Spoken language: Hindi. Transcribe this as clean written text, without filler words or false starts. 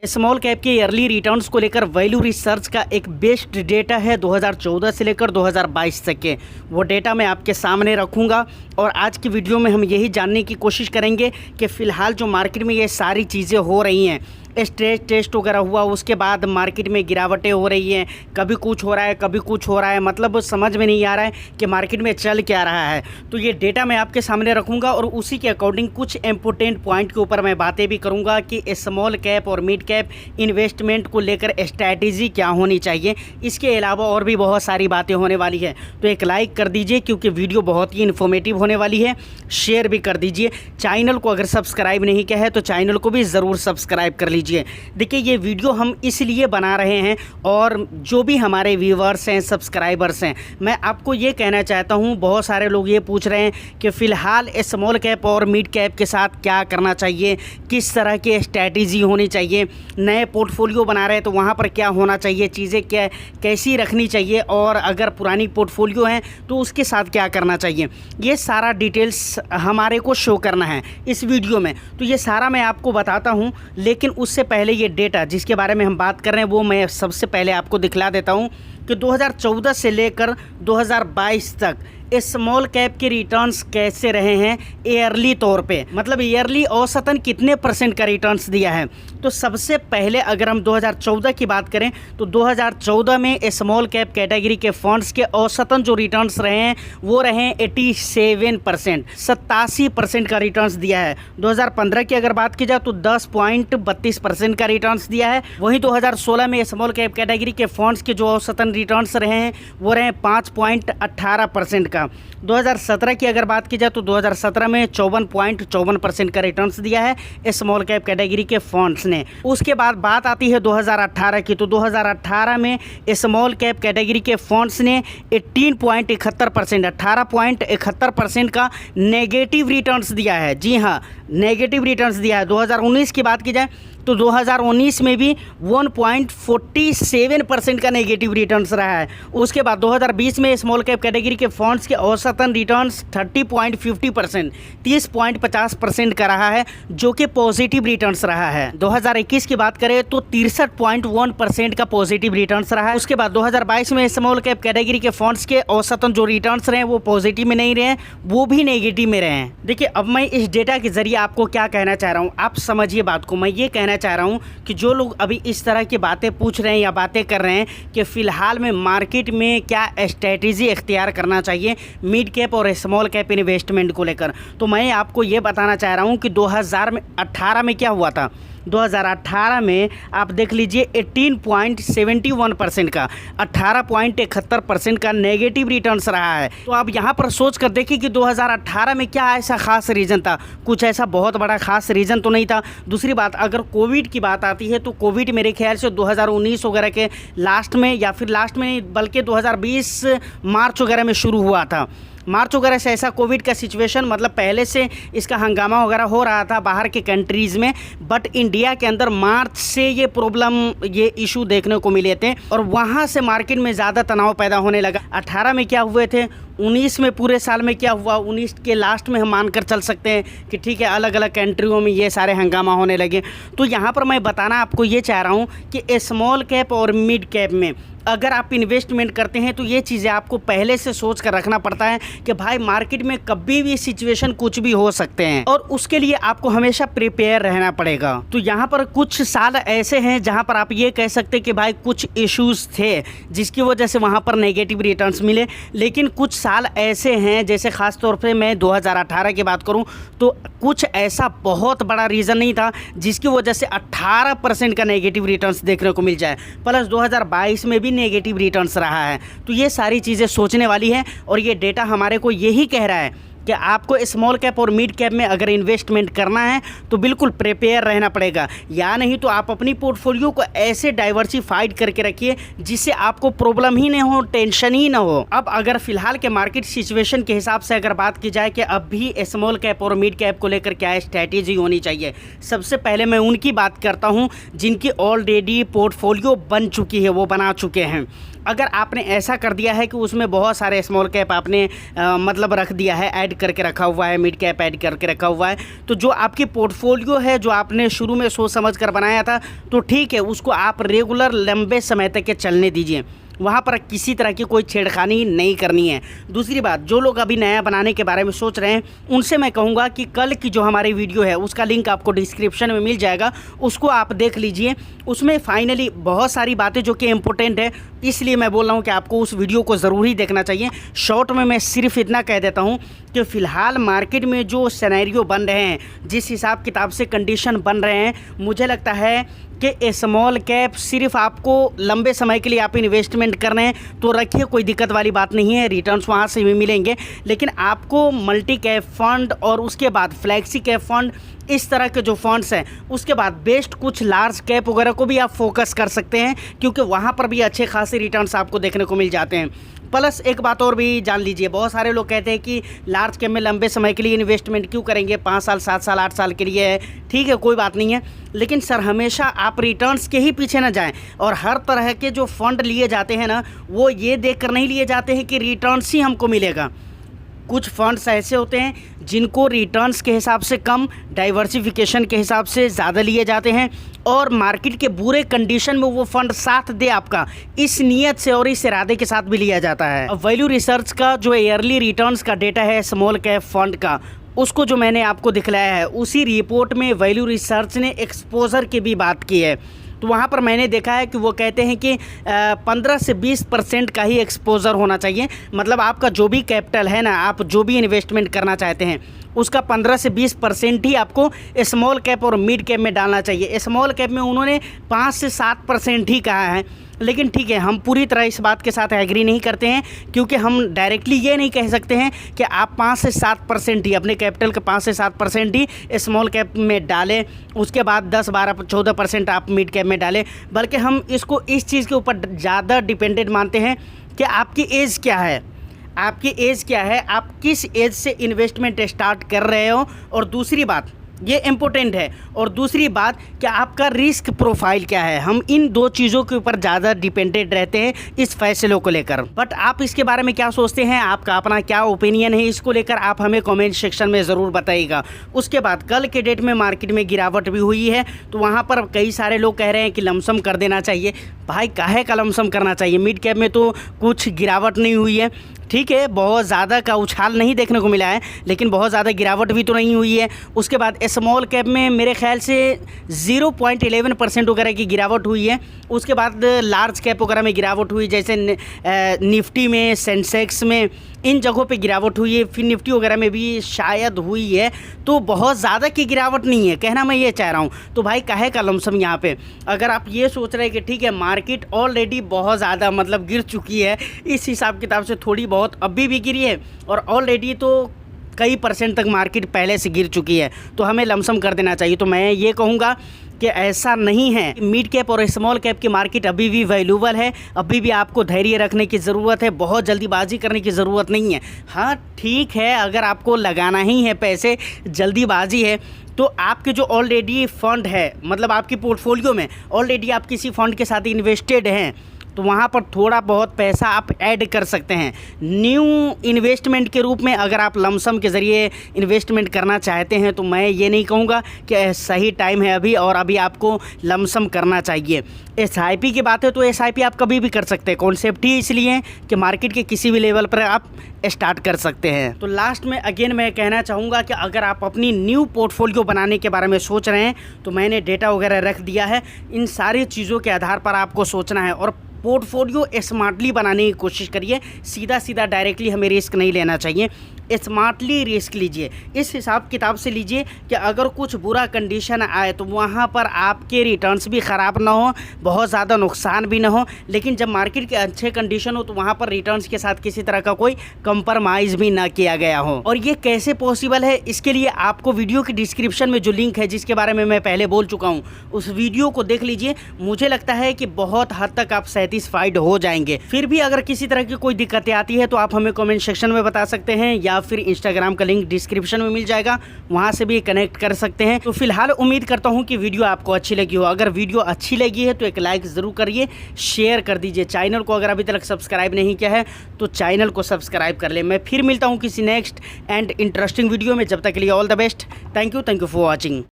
स्मॉल कैप के ईयरली रिटर्न्स को लेकर वैल्यू रिसर्च का एक बेस्ट डेटा है 2014 से लेकर 2022 तक के। वो डेटा मैं आपके सामने रखूंगा और आज की वीडियो में हम यही जानने की कोशिश करेंगे कि फ़िलहाल जो मार्केट में ये सारी चीज़ें हो रही हैं, स्ट्रेस टेस्ट वगैरह हुआ, उसके बाद मार्केट में गिरावटें हो रही हैं, कभी कुछ हो रहा है कभी कुछ हो रहा है, मतलब समझ में नहीं आ रहा है कि मार्केट में चल क्या रहा है। तो ये डेटा मैं आपके सामने रखूंगा और उसी के अकॉर्डिंग कुछ इंपॉर्टेंट पॉइंट के ऊपर मैं बातें भी करूंगा कि स्मॉल कैप और मिड कैप इन्वेस्टमेंट को लेकर स्ट्रैटेजी क्या होनी चाहिए। इसके अलावा और भी बहुत सारी बातें होने वाली है, तो एक लाइक कर दीजिए क्योंकि वीडियो बहुत ही इन्फॉर्मेटिव होने वाली है। शेयर भी कर दीजिए। चैनल को अगर सब्सक्राइब नहीं किया है तो चैनल को भी ज़रूर सब्सक्राइब कर लीजिए। देखिए, ये वीडियो हम इसलिए बना रहे हैं और जो भी हमारे व्यूवर्स हैं, सब्सक्राइबर्स हैं, मैं आपको ये कहना चाहता हूँ, बहुत सारे लोग ये पूछ रहे हैं कि फ़िलहाल स्मॉल कैप और मिड कैप के साथ क्या करना चाहिए, किस तरह की स्ट्रैटेजी होनी चाहिए, नए पोर्टफोलियो बना रहे हैं तो वहाँ पर क्या होना चाहिए, चीज़ें क्या कैसी रखनी चाहिए, और अगर पुरानी पोर्टफोलियो हैं तो उसके साथ क्या करना चाहिए। ये सारा डिटेल्स हमारे को शो करना है इस वीडियो में, तो ये सारा मैं आपको बताता हूँ। लेकिन उससे पहले ये डेटा जिसके बारे में हम बात कर रहे हैं वो मैं सबसे पहले आपको दिखला देता हूँ कि 2014 से लेकर 2022 तक स्मॉल कैप के रिटर्न्स कैसे रहे हैं ईयरली तौर पे, मतलब ईयरली औसतन कितने परसेंट का रिटर्न्स दिया है। तो सबसे पहले अगर हम 2014 की बात करें तो 2014 में स्मॉल कैप कैटेगरी के फंड्स के औसतन जो रिटर्न्स रहे हैं वो रहे 87%, 87% का रिटर्न्स दिया है। 2015 की अगर बात की जाए तो 10.32% का रिटर्न्स दिया है। वहीं 2016 में स्मॉल कैप कैटेगरी के फंड्स के जो औसतन रिटर्न्स रहे हैं वो रहे 5.18% का। 2017 की अगर बात की जाए तो 2017 में 54.54% का रिटर्न्स दिया है स्मॉल कैप कैटेगरी के फंड्स ने। उसके बाद बात आती है 2018 की, तो 2018 में स्मॉल कैप कैटेगरी के फंड्स ने 18.71%, 18.71% का नेगेटिव रिटर्न्स दिया है। जी हाँ, नेगेटिव रिटर्न्स दिया है। 2019 की बात की जाए तो 2019 में भी 1.47% का नेगेटिव रिटर्न्स रहा है। उसके बाद 2020 में स्मॉल कैप कैटेगरी के फंड्स के औसतन रिटर्न्स 30.50%, 30.50% का रहा है, जो कि पॉजिटिव रिटर्न्स रहा है। 2021 की बात करें तो 63.1% का पॉजिटिव रिटर्न्स रहा है। उसके बाद 2022 में स्मॉल कैप कैटेगरी के फंड्स के औसतन जो रिटर्न्स रहे हैं वो पॉजिटिव में नहीं रहे हैं, वो भी नेगेटिव में रहे हैं। देखिए, अब मैं इस डेटा के जरिए आपको क्या कहना चाह रहा हूँ, आप समझिए बात को। मैं ये कहना चाह रहा हूं कि जो लोग अभी इस तरह की बातें पूछ रहे हैं या बातें कर रहे हैं कि फ़िलहाल में मार्केट में क्या स्ट्रैटेजी इख्तियार करना चाहिए मिड कैप और स्मॉल कैप इन्वेस्टमेंट को लेकर, तो मैं आपको ये बताना चाह रहा हूं कि 2018 में क्या हुआ था। 2018 में आप देख लीजिए 18.71% का, 18.71% का नेगेटिव रिटर्न्स रहा है। तो आप यहाँ पर सोच कर देखिए कि 2018 में क्या ऐसा खास रीज़न था। कुछ ऐसा बहुत बड़ा खास रीज़न तो नहीं था। दूसरी बात, अगर कोविड की बात आती है तो कोविड मेरे ख्याल से 2019 वगैरह के लास्ट में, या फिर लास्ट में नहीं बल्कि 2020 मार्च वगैरह में शुरू हुआ था। मार्च वगैरह से ऐसा कोविड का सिचुएशन, मतलब पहले से इसका हंगामा वगैरह हो रहा था बाहर के कंट्रीज़ में, बट इंडिया के अंदर मार्च से ये प्रॉब्लम, ये इशू देखने को मिले थे और वहाँ से मार्केट में ज़्यादा तनाव पैदा होने लगा। 18 में क्या हुए थे, 19 में पूरे साल में क्या हुआ, 19 के लास्ट में हम मानकर चल सकते हैं कि ठीक है अलग अलग कंट्रियों में ये सारे हंगामा होने लगे। तो यहाँ पर मैं बताना आपको ये चाह रहा हूँ कि स्मॉल कैप और मिड कैप में अगर आप इन्वेस्टमेंट करते हैं तो ये चीज़ें आपको पहले से सोच कर रखना पड़ता है कि भाई मार्केट में कभी भी सिचुएशन कुछ भी हो सकते हैं और उसके लिए आपको हमेशा प्रिपेयर रहना पड़ेगा। तो यहाँ पर कुछ साल ऐसे हैं जहाँ पर आप ये कह सकते हैं कि भाई कुछ इश्यूज थे जिसकी वजह से वहाँ पर नेगेटिव रिटर्न्स मिले, लेकिन कुछ साल ऐसे हैं, जैसे ख़ास तौर पे मैं 2018 की बात करूँ तो कुछ ऐसा बहुत बड़ा रीज़न नहीं था जिसकी वजह से 18% का नेगेटिव रिटर्न्स देखने को मिल जाए, प्लस 2022 में भी नेगेटिव रिटर्न्स रहा है। तो ये सारी चीज़ें सोचने वाली है और ये डेटा हमारे को यही कह रहा है कि आपको स्मॉल कैप और मिड कैप में अगर इन्वेस्टमेंट करना है तो बिल्कुल प्रिपेयर रहना पड़ेगा, या नहीं तो आप अपनी पोर्टफोलियो को ऐसे डाइवर्सिफाइड करके रखिए जिससे आपको प्रॉब्लम ही नहीं हो, टेंशन ही ना हो। अब अगर फिलहाल के मार्केट सिचुएशन के हिसाब से अगर बात की जाए कि अब भी स्मॉल कैप और मिड कैप को लेकर क्या स्ट्रैटेजी होनी चाहिए, सबसे पहले मैं उनकी बात करता हूँ जिनकी ऑलरेडी पोर्टफोलियो बन चुकी है, वो बना चुके हैं। अगर आपने ऐसा कर दिया है कि उसमें बहुत सारे स्मॉल कैप आपने मतलब रख दिया है, ऐड करके रखा हुआ है, मिड कैप ऐड करके रखा हुआ है, तो जो आपकी पोर्टफोलियो है जो आपने शुरू में सोच समझ कर बनाया था तो ठीक है, उसको आप रेगुलर लंबे समय तक के चलने दीजिए, वहाँ पर किसी तरह की कोई छेड़खानी नहीं करनी है। दूसरी बात, जो लोग अभी नया बनाने के बारे में सोच रहे हैं उनसे मैं कहूँगा कि कल की जो हमारी वीडियो है उसका लिंक आपको डिस्क्रिप्शन में मिल जाएगा, उसको आप देख लीजिए। उसमें फाइनली बहुत सारी बातें जो कि इम्पोर्टेंट है, इसलिए मैं बोल रहा हूँ कि आपको उस वीडियो को ज़रूर ही देखना चाहिए। शॉर्ट में मैं सिर्फ इतना कह देता हूँ कि फ़िलहाल मार्केट में जो सिनेरियो बन रहे हैं, जिस हिसाब किताब से कंडीशन बन रहे हैं, मुझे लगता है कि स्मॉल कैप सिर्फ आपको लंबे समय के लिए आप इन्वेस्टमेंट कर रहे हैं तो रखिए, कोई दिक्कत वाली बात नहीं है, रिटर्न्स वहाँ से भी मिलेंगे। लेकिन आपको मल्टी कैप फंड और उसके बाद फ्लैक्सी कैप फंड, इस तरह के जो फंड्स हैं, उसके बाद बेस्ट कुछ लार्ज कैप वगैरह को भी आप फोकस कर सकते हैं, क्योंकि वहाँ पर भी अच्छे खासे रिटर्न्स आपको देखने को मिल जाते हैं। प्लस एक बात और भी जान लीजिए, बहुत सारे लोग कहते हैं कि लार्ज कैप में लंबे समय के लिए इन्वेस्टमेंट क्यों करेंगे, 5 साल 7 साल 8 साल के लिए है, ठीक है कोई बात नहीं है, लेकिन सर हमेशा आप रिटर्न्स के ही पीछे ना जाएं। और हर तरह के जो फंड लिए जाते हैं ना, वो ये देख कर नहीं लिए जाते हैं कि रिटर्न्स ही हमको मिलेगा। कुछ फंड्स ऐसे होते हैं जिनको रिटर्न्स के हिसाब से कम, डाइवर्सिफिकेशन के हिसाब से ज़्यादा लिए जाते हैं, और मार्केट के बुरे कंडीशन में वो फंड साथ दे आपका, इस नीयत से और इस इरादे के साथ भी लिया जाता है। अब वैल्यू रिसर्च का जो ईयरली रिटर्न्स का डेटा है स्मॉल कैप फंड का, उसको जो मैंने आपको दिखलाया है, उसी रिपोर्ट में वैल्यू रिसर्च ने एक्सपोजर की भी बात की है। तो वहाँ पर मैंने देखा है कि वो कहते हैं कि 15 से 20% का ही एक्सपोजर होना चाहिए। मतलब आपका जो भी कैपिटल है ना, आप जो भी इन्वेस्टमेंट करना चाहते हैं, उसका 15 से 20% ही आपको स्मॉल कैप और मिड कैप में डालना चाहिए। स्मॉल कैप में उन्होंने 5 से 7% ही कहा है, लेकिन ठीक है, हम पूरी तरह इस बात के साथ एग्री नहीं करते हैं, क्योंकि हम डायरेक्टली ये नहीं कह सकते हैं कि आप 5 से 7% ही अपने कैपिटल के 5 से 7% ही स्मॉल कैप में डालें, उसके बाद 10, 12, 14% आप मिड कैप में डालें। बल्कि हम इसको इस चीज़ के ऊपर ज़्यादा डिपेंडेंट मानते हैं कि आपकी एज क्या है, आपकी एज क्या है, आप किस एज से इन्वेस्टमेंट स्टार्ट कर रहे हो, और दूसरी बात ये इम्पोर्टेंट है, और दूसरी बात कि आपका रिस्क प्रोफाइल क्या है। हम इन दो चीज़ों के ऊपर ज़्यादा डिपेंडेंट रहते हैं इस फैसलों को लेकर। बट आप इसके बारे में क्या सोचते हैं, आपका अपना क्या ओपिनियन है इसको लेकर, आप हमें कमेंट सेक्शन में ज़रूर बताइएगा। उसके बाद कल के डेट में मार्केट में गिरावट भी हुई है, तो वहाँ पर कई सारे लोग कह रहे हैं कि लमसम कर देना चाहिए। भाई काहे का लमसम करना चाहिए, मिड कैप में तो कुछ गिरावट नहीं हुई है, ठीक है, बहुत ज़्यादा का उछाल नहीं देखने को मिला है, लेकिन बहुत ज़्यादा गिरावट भी तो नहीं हुई है। उसके बाद स्मॉल कैप में मेरे ख्याल से 0.11% वगैरह की गिरावट हुई है। उसके बाद लार्ज कैप वगैरह में गिरावट हुई, जैसे निफ्टी में, सेंसेक्स में, इन जगहों पे गिरावट हुई है, फिर निफ्टी वगैरह में भी शायद हुई है। तो बहुत ज़्यादा की गिरावट नहीं है, कहना मैं ये चाह रहा हूँ। तो भाई काहे का लमसम यहाँ पे, अगर आप ये सोच रहे हैं कि ठीक है मार्केट ऑलरेडी बहुत ज़्यादा मतलब गिर चुकी है, इस हिसाब किताब से थोड़ी बहुत अभी भी गिरी है, और ऑलरेडी तो कई % तक मार्केट पहले से गिर चुकी है, तो हमें लमसम कर देना चाहिए, तो मैं ये कहूँगा कि ऐसा नहीं है। मिड कैप और स्मॉल कैप की मार्केट अभी भी वैल्यूएबल है, अभी भी आपको धैर्य रखने की ज़रूरत है, बहुत जल्दीबाजी करने की ज़रूरत नहीं है। हाँ ठीक है, अगर आपको लगाना ही है पैसे, जल्दीबाजी है, तो आपके जो ऑलरेडी फंड है, मतलब आपकी पोर्टफोलियो में ऑलरेडी आप किसी फंड के साथ इन्वेस्टेड हैं, तो वहाँ पर थोड़ा बहुत पैसा आप ऐड कर सकते हैं न्यू इन्वेस्टमेंट के रूप में। अगर आप लमसम के ज़रिए इन्वेस्टमेंट करना चाहते हैं तो मैं ये नहीं कहूँगा कि सही टाइम है अभी और अभी आपको लमसम करना चाहिए। SIP की बात है तो SIP आप कभी भी कर सकते हैं, कॉन्सेप्ट ही इसलिए कि मार्केट के किसी भी लेवल पर आप स्टार्ट कर सकते हैं। तो लास्ट में अगेन मैं कहना चाहूँगा कि अगर आप अपनी न्यू पोर्टफोलियो बनाने के बारे में सोच रहे हैं तो मैंने डेटा वगैरह रख दिया है, इन सारी चीज़ों के आधार पर आपको सोचना है और पोर्टफोलियो स्मार्टली बनाने की कोशिश करिए। सीधा सीधा डायरेक्टली हमें रिस्क नहीं लेना चाहिए, स्मार्टली रिस्क लीजिए, इस हिसाब किताब से लीजिए कि अगर कुछ बुरा कंडीशन आए तो वहाँ पर आपके रिटर्न्स भी ख़राब ना हो, बहुत ज़्यादा नुकसान भी ना हो, लेकिन जब मार्केट के अच्छे कंडीशन हो तो वहाँ पर रिटर्न्स के साथ किसी तरह का कोई कंप्रोमाइज़ भी ना किया गया हो। और ये कैसे पॉसिबल है, इसके लिए आपको वीडियो की डिस्क्रिप्शन में जो लिंक है जिसके बारे में मैं पहले बोल चुका हूँ, उस वीडियो को देख लीजिए। मुझे लगता है कि बहुत हद तक आप सेटिस्फाइड हो जाएंगे। फिर भी अगर किसी तरह की कोई दिक्कतें आती है तो आप हमें कमेंट सेक्शन में बता सकते हैं, या फिर इंस्टाग्राम का लिंक डिस्क्रिप्शन में मिल जाएगा, वहाँ से भी कनेक्ट कर सकते हैं। तो फिलहाल उम्मीद करता हूँ कि वीडियो आपको अच्छी लगी हो। अगर वीडियो अच्छी लगी है तो एक लाइक ज़रूर करिए, शेयर कर दीजिए। चैनल को अगर अभी तक सब्सक्राइब नहीं किया है तो चैनल को सब्सक्राइब कर ले। मैं फिर मिलता हूँ किसी नेक्स्ट एंड इंटरेस्टिंग वीडियो में। जब तक के लिए all the best. Thank you for watching.